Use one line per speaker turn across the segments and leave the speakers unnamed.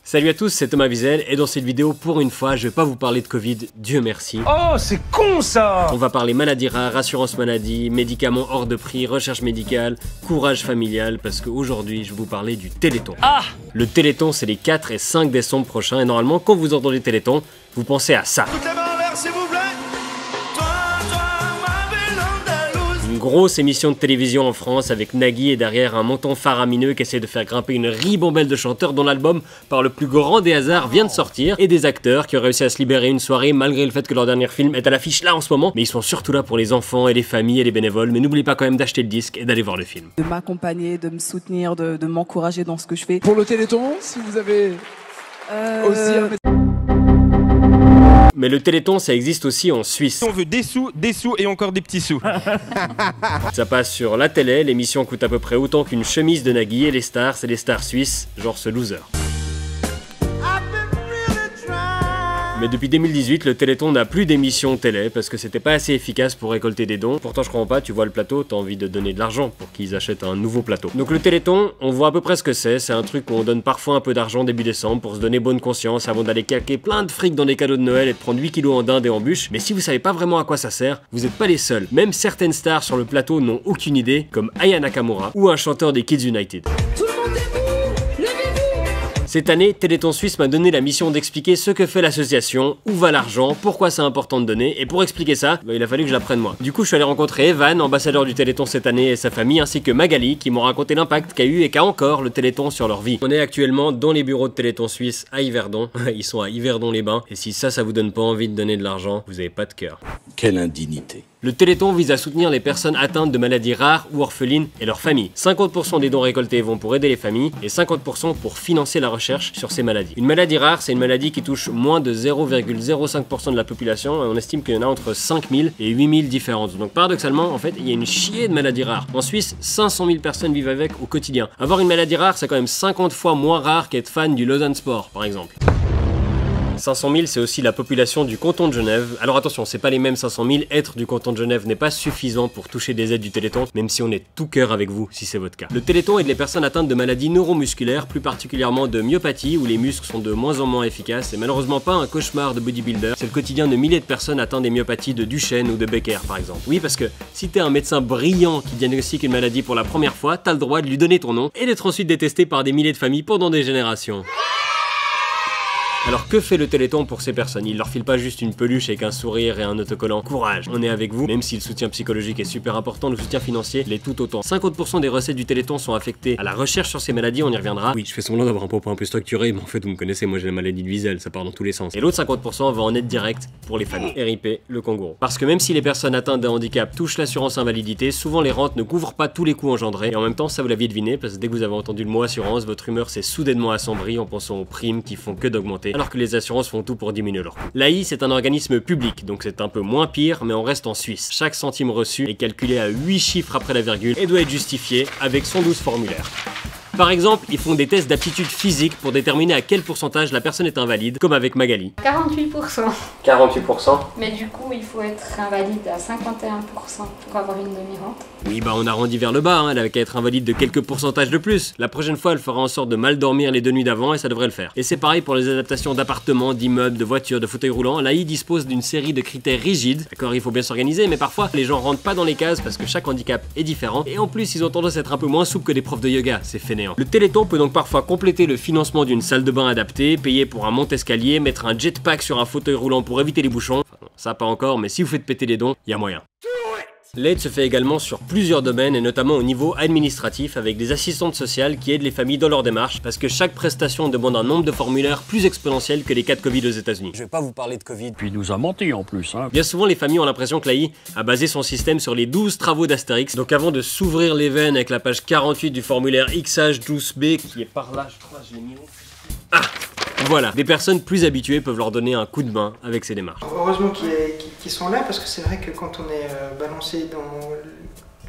Salut à tous, c'est Thomas Wiesel et dans cette vidéo, pour une fois, je vais pas vous parler de Covid, Dieu merci.
Oh, c'est con ça!
On va parler maladies rares, assurance maladie, médicaments hors de prix, recherche médicale, courage familial, parce qu'aujourd'hui, je vais vous parler du Téléthon.
Ah!
Le Téléthon, c'est les 4 et 5 décembre prochains et normalement, quand vous entendez Téléthon, vous pensez à ça. Une grosse émission de télévision en France avec Nagui et derrière un montant faramineux qui essaie de faire grimper une ribambelle de chanteurs dont l'album, par le plus grand des hasards, vient de sortir et des acteurs qui ont réussi à se libérer une soirée malgré le fait que leur dernier film est à l'affiche là en ce moment. Mais ils sont surtout là pour les enfants et les familles et les bénévoles. Mais n'oubliez pas quand même d'acheter le disque et d'aller voir le film.
De m'accompagner, de me soutenir, de m'encourager dans ce que je fais.
Pour le Téléthon, si vous avez aussi un...
Mais le Téléthon, ça existe aussi en Suisse.
On veut des sous et encore des petits sous.
Ça passe sur la télé, l'émission coûte à peu près autant qu'une chemise de Nagui et les stars, c'est les stars suisses, genre ce loser. Mais depuis 2018, le Téléthon n'a plus d'émission télé parce que c'était pas assez efficace pour récolter des dons. Pourtant, je comprends pas, tu vois le plateau, t'as envie de donner de l'argent pour qu'ils achètent un nouveau plateau. Donc le Téléthon, on voit à peu près ce que c'est un truc où on donne parfois un peu d'argent début décembre pour se donner bonne conscience avant d'aller claquer plein de fric dans des cadeaux de Noël et de prendre 8 kilos en dinde et en bûche. Mais si vous savez pas vraiment à quoi ça sert, vous êtes pas les seuls. Même certaines stars sur le plateau n'ont aucune idée, comme Aya Nakamura ou un chanteur des Kids United. Cette année, Téléthon Suisse m'a donné la mission d'expliquer ce que fait l'association, où va l'argent, pourquoi c'est important de donner, et pour expliquer ça, il a fallu que je l'apprenne moi. Du coup, je suis allé rencontrer Evan, ambassadeur du Téléthon cette année, et sa famille, ainsi que Magali, qui m'ont raconté l'impact qu'a eu et qu'a encore le Téléthon sur leur vie. On est actuellement dans les bureaux de Téléthon Suisse à Yverdon. Ils sont à Yverdon-les-Bains, et si ça vous donne pas envie de donner de l'argent, vous avez pas de cœur.
Quelle indignité.
Le Téléthon vise à soutenir les personnes atteintes de maladies rares ou orphelines et leurs familles. 50% des dons récoltés vont pour aider les familles et 50% pour financer la recherche sur ces maladies. Une maladie rare, c'est une maladie qui touche moins de 0,05% de la population et on estime qu'il y en a entre 5000 et 8000 différentes. Donc paradoxalement, en fait, il y a une chier de maladies rares. En Suisse, 500 000 personnes vivent avec au quotidien. Avoir une maladie rare, c'est quand même 50 fois moins rare qu'être fan du Lausanne Sport, par exemple. 500 000, c'est aussi la population du canton de Genève. Alors attention, c'est pas les mêmes 500 000. Être du canton de Genève n'est pas suffisant pour toucher des aides du Téléthon, même si on est tout cœur avec vous, si c'est votre cas. Le Téléthon aide les personnes atteintes de maladies neuromusculaires, plus particulièrement de myopathie, où les muscles sont de moins en moins efficaces. Et malheureusement pas un cauchemar de bodybuilder. C'est le quotidien de milliers de personnes atteintes des myopathies de Duchenne ou de Becker, par exemple. Oui, parce que si t'es un médecin brillant qui diagnostique une maladie pour la première fois, t'as le droit de lui donner ton nom et d'être ensuite détesté par des milliers de familles pendant des générations. Alors que fait le Téléthon pour ces personnes? Il leur file pas juste une peluche avec un sourire et un autocollant. Courage, on est avec vous, même si le soutien psychologique est super important, le soutien financier l'est tout autant. 50% des recettes du Téléthon sont affectées à la recherche sur ces maladies, on y reviendra. Oui, je fais semblant d'avoir un propos un peu structuré, mais en fait vous me connaissez, moi j'ai la maladie de Wiesel, ça part dans tous les sens. Et l'autre 50% va en aide directe pour les familles. RIP, le kangourou. Parce que même si les personnes atteintes d'un handicap touchent l'assurance invalidité, souvent les rentes ne couvrent pas tous les coûts engendrés. Et en même temps, ça vous l'aviez deviné, parce que dès que vous avez entendu le mot assurance, votre humeur s'est soudainement assombrie en pensant aux primes qui font que d'augmenter, alors que les assurances font tout pour diminuer leur coût. L'AI, c'est un organisme public, donc c'est un peu moins pire, mais on reste en Suisse. Chaque centime reçu est calculé à 8 chiffres après la virgule et doit être justifié avec 112 formulaires. Par exemple, ils font des tests d'aptitude physique pour déterminer à quel pourcentage la personne est invalide, comme avec Magali.
48%.
48%.
Mais du coup, il faut être invalide à 51% pour avoir une demi-rente.
Oui, bah on arrondit vers le bas, hein, elle avait qu'à être invalide de quelques pourcentages de plus. La prochaine fois, elle fera en sorte de mal dormir les 2 nuits d'avant et ça devrait le faire. Et c'est pareil pour les adaptations d'appartements, d'immeubles, de voitures, de fauteuils roulants. L'AI dispose d'une série de critères rigides. D'accord, il faut bien s'organiser, mais parfois, les gens rentrent pas dans les cases parce que chaque handicap est différent. Et en plus, ils ont tendance à être un peu moins souples que des profs de yoga, c'est fainéant. Le Téléthon peut donc parfois compléter le financement d'une salle de bain adaptée, payer pour un monte-escalier, mettre un jetpack sur un fauteuil roulant pour éviter les bouchons. Enfin, non, ça pas encore, mais si vous faites péter les dons, il y a moyen. L'aide se fait également sur plusieurs domaines et notamment au niveau administratif avec des assistantes sociales qui aident les familles dans leur démarche parce que chaque prestation demande un nombre de formulaires plus exponentiel que les cas de Covid aux États-Unis. Je vais pas vous parler de Covid.
Puis il nous a menti en plus, hein.
Bien souvent, les familles ont l'impression que l'AI a basé son système sur les 12 travaux d'Astérix. Donc avant de s'ouvrir les veines avec la page 48 du formulaire XH12B qui est par là, je crois, je l'ai mis où? Ah! Voilà, des personnes plus habituées peuvent leur donner un coup de main avec ces démarches.
Heureusement qu'ils sont là parce que c'est vrai que quand on est balancé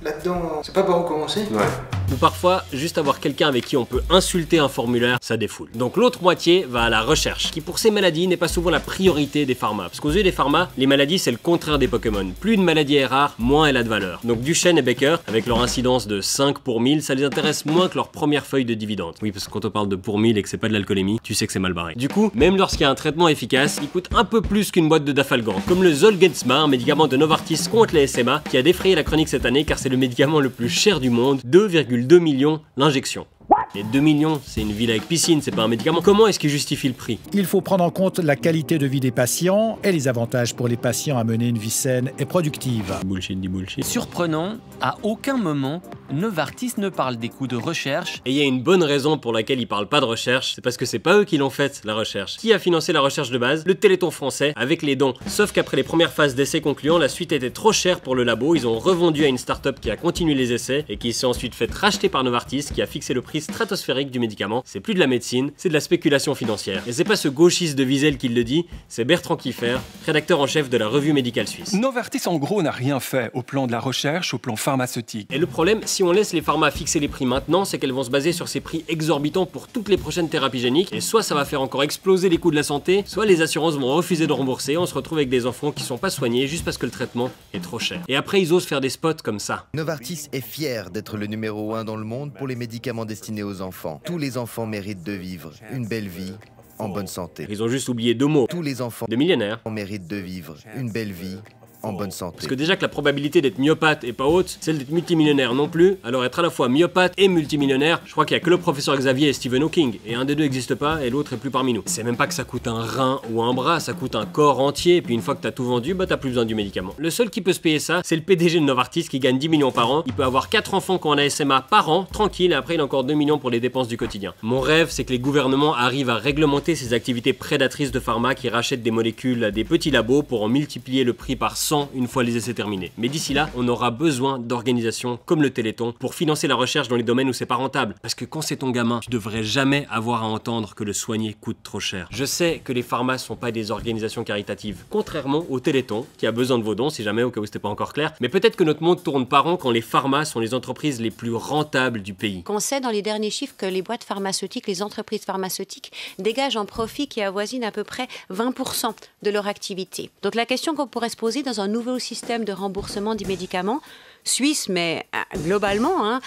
là-dedans, c'est pas par où commencer.
Ouais. ou parfois juste avoir quelqu'un avec qui on peut insulter un formulaire, ça défoule. Donc l'autre moitié va à la recherche, qui pour ces maladies n'est pas souvent la priorité des pharma, parce qu'aux yeux des pharma, les maladies c'est le contraire des Pokémon. Plus une maladie est rare, moins elle a de valeur. Donc Duchenne et Becker, avec leur incidence de 5 pour 1000, ça les intéresse moins que leur première feuille de dividende. Oui, parce que quand on parle de pour 1000 et que c'est pas de l'alcoolémie, tu sais que c'est mal barré. Du coup, même lorsqu'il y a un traitement efficace, il coûte un peu plus qu'une boîte de Dafalgan, comme le Zolgensma, un médicament de Novartis contre les SMA, qui a défrayé la chronique cette année car c'est le médicament le plus cher du monde, 2,2 millions l'injection. Les 2 millions, c'est une ville avec piscine, c'est pas un médicament. Comment est-ce qu'il justifie le prix?
Il faut prendre en compte la qualité de vie des patients et les avantages pour les patients à mener une vie saine et productive.
Bullshit, dit bullshit.
Surprenant, à aucun moment, Novartis ne parle des coûts de recherche.
Et il y a une bonne raison pour laquelle ils parlent pas de recherche, c'est parce que c'est pas eux qui l'ont faite, la recherche. Qui a financé la recherche de base? Le Téléthon français, avec les dons. Sauf qu'après les premières phases d'essais concluants, la suite était trop chère pour le labo, ils ont revendu à une start-up qui a continué les essais et qui s'est ensuite fait racheter par Novartis, qui a fixé le prix stratosphérique du médicament. C'est plus de la médecine, c'est de la spéculation financière. Et c'est pas ce gauchiste de Wiesel qui le dit, c'est Bertrand Kieffer, rédacteur en chef de la revue médicale suisse.
Novartis en gros n'a rien fait au plan de la recherche, au plan pharmaceutique.
Et le problème, si on laisse les pharma fixer les prix maintenant, c'est qu'elles vont se baser sur ces prix exorbitants pour toutes les prochaines thérapies géniques, et soit ça va faire encore exploser les coûts de la santé, soit les assurances vont refuser de rembourser, on se retrouve avec des enfants qui sont pas soignés juste parce que le traitement est trop cher. Et après ils osent faire des spots comme ça.
Novartis est fier d'être le numéro 1 dans le monde pour les médicaments destinés aux enfants. Tous les enfants méritent de vivre une belle vie en bonne santé.
Ils ont juste oublié 2 mots.
Tous les enfants
de millionnaires
méritent de vivre une belle vie en bonne santé.
Parce que déjà que la probabilité d'être myopathe est pas haute, celle d'être multimillionnaire non plus, alors être à la fois myopathe et multimillionnaire, je crois qu'il y a que le professeur Xavier et Stephen Hawking, et un des deux n'existe pas et l'autre est plus parmi nous. C'est même pas que ça coûte un rein ou un bras, ça coûte un corps entier, et puis une fois que t'as tout vendu, bah t'as plus besoin du médicament. Le seul qui peut se payer ça, c'est le PDG de Novartis qui gagne 10 millions par an, il peut avoir 4 enfants qui ont un SMA par an, tranquille, et après il a encore 2 millions pour les dépenses du quotidien. Mon rêve, c'est que les gouvernements arrivent à réglementer ces activités prédatrices de pharma qui rachètent des molécules à des petits labos pour en multiplier le prix par 100 une fois les essais terminé. Mais d'ici là, on aura besoin d'organisations comme le Téléthon pour financer la recherche dans les domaines où c'est pas rentable. Parce que quand c'est ton gamin, tu devrais jamais avoir à entendre que le soigner coûte trop cher. Je sais que les pharmas sont pas des organisations caritatives, contrairement au Téléthon, qui a besoin de vos dons, si jamais au cas où c'était pas encore clair. Mais peut-être que notre monde tourne pas rond quand les pharmas sont les entreprises les plus rentables du pays.
On sait dans les derniers chiffres que les boîtes pharmaceutiques, les entreprises pharmaceutiques dégagent un profit qui avoisine à peu près 20% de leur activité. Donc la question qu'on pourrait se poser dans un nouveau système de remboursement des médicaments, suisse, mais globalement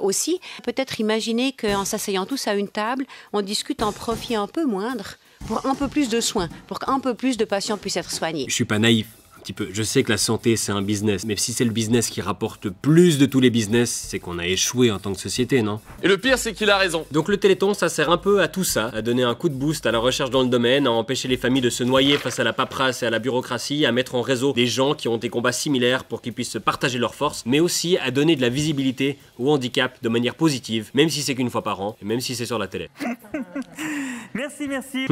aussi, peut-être imaginer qu'en s'asseyant tous à une table, on discute un profit un peu moindre pour un peu plus de soins, pour qu'un peu plus de patients puissent être soignés.
Je suis pas naïf. Peu. Je sais que la santé c'est un business, mais si c'est le business qui rapporte plus de tous les business, c'est qu'on a échoué en tant que société, non?
Et le pire c'est qu'il a raison.
Donc le Téléthon, ça sert un peu à tout ça, à donner un coup de boost à la recherche dans le domaine, à empêcher les familles de se noyer face à la paperasse et à la bureaucratie, à mettre en réseau des gens qui ont des combats similaires pour qu'ils puissent se partager leurs forces, mais aussi à donner de la visibilité au handicap de manière positive, même si c'est qu'une fois par an, et même si c'est sur la télé.
Merci, merci.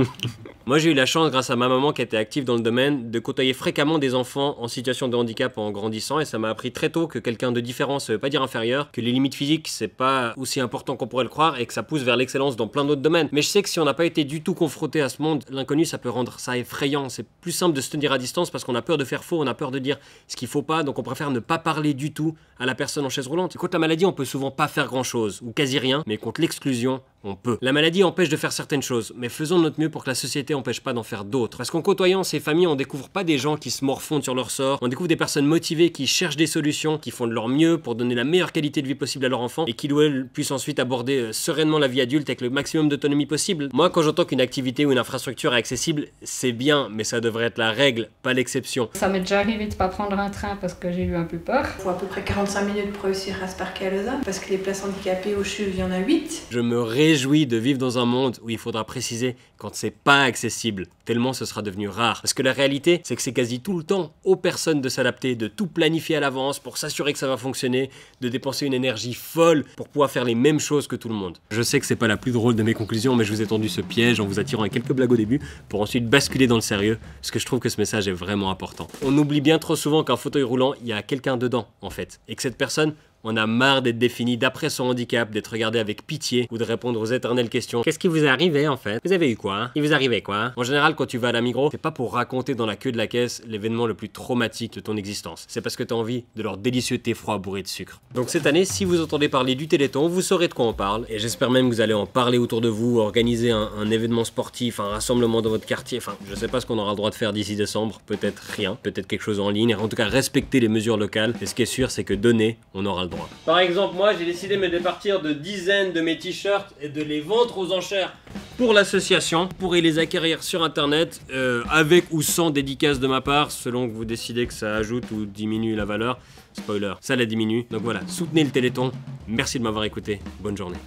Moi j'ai eu la chance, grâce à ma maman qui était active dans le domaine, de côtoyer fréquemment des enfants en situation de handicap en grandissant, et ça m'a appris très tôt que quelqu'un de différent ça veut pas dire inférieur, que les limites physiques c'est pas aussi important qu'on pourrait le croire et que ça pousse vers l'excellence dans plein d'autres domaines. Mais je sais que si on n'a pas été du tout confronté à ce monde, l'inconnu ça peut rendre ça effrayant. C'est plus simple de se tenir à distance parce qu'on a peur de faire faux, on a peur de dire ce qu'il faut pas, donc on préfère ne pas parler du tout à la personne en chaise roulante. Et contre la maladie on peut souvent pas faire grand chose, ou quasi rien, mais contre l'exclusion on peut. La maladie empêche de faire certaines choses, mais faisons de notre mieux pour que la société empêche pas d'en faire d'autres. Parce qu'en côtoyant ces familles, on découvre pas des gens qui se morfondent sur leur sort, on découvre des personnes motivées qui cherchent des solutions, qui font de leur mieux pour donner la meilleure qualité de vie possible à leur enfant, et qui ou elles puissent ensuite aborder sereinement la vie adulte avec le maximum d'autonomie possible. Moi, quand j'entends qu'une activité ou une infrastructure est accessible, c'est bien, mais ça devrait être la règle, pas l'exception.
Ça m'est déjà arrivé de pas prendre un train parce que j'ai eu un peu peur.
Il faut à peu près 45 minutes pour réussir à se parquer à Lausanne, parce que les places handicapées au CHUV, il y en a 8.
Je me réjouis de vivre dans un monde où il faudra préciser quand c'est pas accessible, tellement ce sera devenu rare. Parce que la réalité, c'est que c'est quasi tout le temps aux personnes de s'adapter, de tout planifier à l'avance pour s'assurer que ça va fonctionner, de dépenser une énergie folle pour pouvoir faire les mêmes choses que tout le monde. Je sais que c'est pas la plus drôle de mes conclusions, mais je vous ai tendu ce piège en vous attirant à quelques blagues au début pour ensuite basculer dans le sérieux, parce que je trouve que ce message est vraiment important. On oublie bien trop souvent qu'un fauteuil roulant, il y a quelqu'un dedans, en fait, et que cette personne On a marre d'être défini d'après son handicap, d'être regardé avec pitié ou de répondre aux éternelles questions. Qu'est-ce qui vous est arrivé en fait? Vous avez eu quoi? Il vous arrivait quoi? En général, quand tu vas à la Migros, c'est pas pour raconter dans la queue de la caisse l'événement le plus traumatique de ton existence. C'est parce que t'as envie de leur délicieux thé froid bourré de sucre. Donc cette année, si vous entendez parler du Téléthon, vous saurez de quoi on parle. Et j'espère même que vous allez en parler autour de vous, organiser un événement sportif, un rassemblement dans votre quartier. Enfin, je sais pas ce qu'on aura le droit de faire d'ici décembre. Peut-être rien, peut-être quelque chose en ligne. En tout cas, respecter les mesures locales. Et ce qui est sûr, c'est que donner, on aura le droit. Par exemple, moi, j'ai décidé de me départir de dizaines de mes t-shirts et de les vendre aux enchères pour l'association. Vous pourrez les acquérir sur internet, avec ou sans dédicace de ma part, selon que vous décidez que ça ajoute ou diminue la valeur. Spoiler, ça la diminue. Donc voilà, soutenez le Téléthon. Merci de m'avoir écouté. Bonne journée.